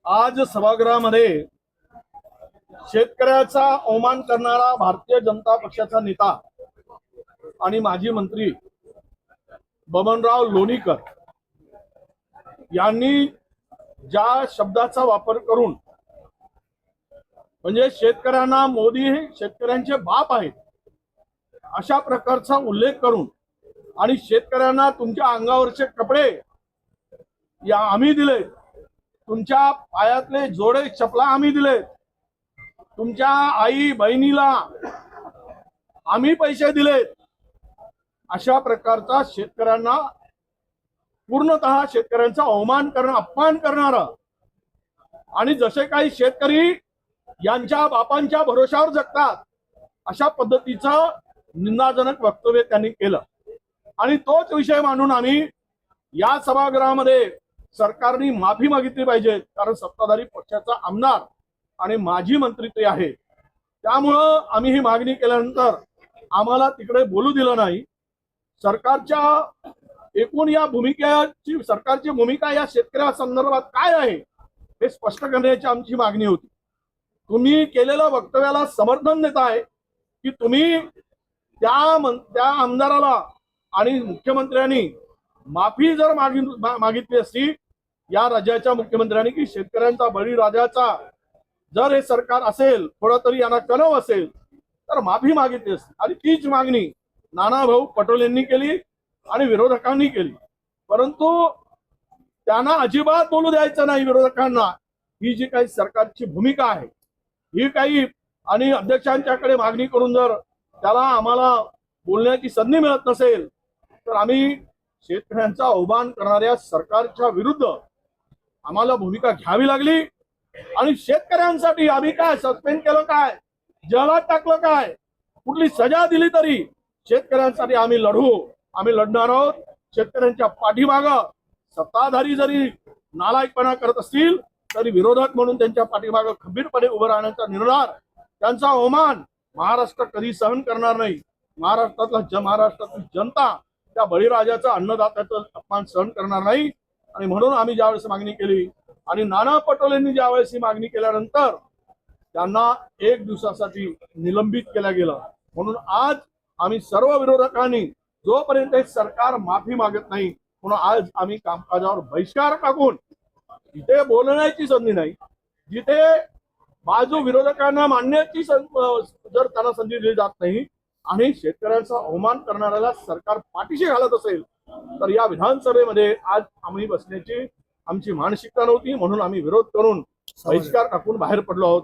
आज सभागृहामध्ये शेतकऱ्याचा अवमान करणारा भारतीय जनता पक्षाचा नेता आणि माजी मंत्री बबनराव लोणीकर यांनी ज्या शब्दाचा वापर करून म्हणजे शेतकऱ्यांना मोदी हे शेतकऱ्यांचे बाप आहेत अशा प्रकारचा उल्लेख करून आणि शेतकऱ्यांना तुमच्या अंगावरचे कपडे या आम्ही दिले, तुमच्या पायातले जोडे चपला आम्ही दिले, तुमच्या आई बहिणीला आम्ही पैसे दिले, अशा प्रकारचा शेतकऱ्यांना पूर्णतः शेतकऱ्यांचा अवमान करणं, अपमान करणारा आणि जसे काही शेतकरी यांच्या बापांच्या भरोशावर जगतात अशा पद्धतीचं निंदाजनक वक्तव्य त्यांनी केलं आणि तोच विषय मांडून आम्ही या सभागृहामध्ये सरकारने माफी मागितली पाहिजे, कारण सत्ताधारी पक्षाचा आमदार आणि माजी मंत्री ते आहे। त्यामुळं आम्ही ही मागणी केल्यानंतर आम्हाला तिकडे बोलू दिलं नाही। सरकारच्या एकूण या भूमिकेची सरकारची भूमिका या शेतकऱ्या संदर्भात काय आहे हे स्पष्ट करण्याची आमची मागणी होती। तुम्ही केलेल्या वक्तव्याला समर्थन देताय की तुम्ही त्या आमदाराला आणि मुख्यमंत्र्यांनी माफी जर मागितली असती या राज्याच्या मुख्यमंत्र्यांनी की शेतकऱ्यांचा बळीराजाचा जर हे सरकार असेल, थोडा तरी यांना कणव असेल तर माफी मागितली असती आणि तीच मागणी नानाभाऊ पटोलेंनी केली आणि विरोधकांनी केली, परंतु त्यांना अजिबात बोलू द्यायचं नाही। विरोधकांना ही जी काही सरकारची भूमिका आहे ही काही आणि अध्यक्षांच्याकडे मागणी करून जर त्याला आम्हाला बोलण्याची संधी मिळत नसेल तर आम्ही शेतकऱ्यांचा अवमान करणाऱ्या सरकारच्या विरुद्ध आम्हाला भूमिका घ्यावी लागली आणि शेतकऱ्यांसाठी आम्ही काय सस्पेंड केलं, काय जैलात टाकलं, काय कुठली सजा दिली तरी शेतकऱ्यांसाठी आम्ही लढू, आम्ही लढणार आहोत। शेतकऱ्यांच्या पाठीमागं सत्ताधारी जरी नालायकपणा करत असतील तरी विरोधक म्हणून त्यांच्या पाठीमागं खंबीरपणे उभं राहण्याचा निर्धार, त्यांचा अवमान महाराष्ट्र कधी सहन करणार नाही। महाराष्ट्रातील जनता त्या बळीराजाचा अन्नदात्याचा अपमान सहन करणार नाही आणि म्हणून आम्ही ज्यावेळेस मागणी केली आणि नाना पटोलेंनी ज्यावेळेस ही मागणी केल्यानंतर त्यांना 1 दिवसासाठी निलंबित केलं गेलं। म्हणून आज आम्ही सर्व विरोधकांनी जोपर्यंत हे सरकार माफी मागत नाही म्हणून आज आम्ही कामकाजावर बहिष्कार टाकून जिथे बोलण्याची संधी नाही, जिथे बाजू विरोधकांना मांडण्याची जर त्यांना संधी दिली जात नाही आणि शेतकऱ्यांचा अवमान करणाऱ्याला सरकार पाठीशी घालत असेल तर या विधानसभेमध्ये आज आम्ही बसण्याची आमची मानसिकता नव्हती, म्हणून आम्ही विरोध करून बहिष्कार टाकून बाहेर पडलो आहोत।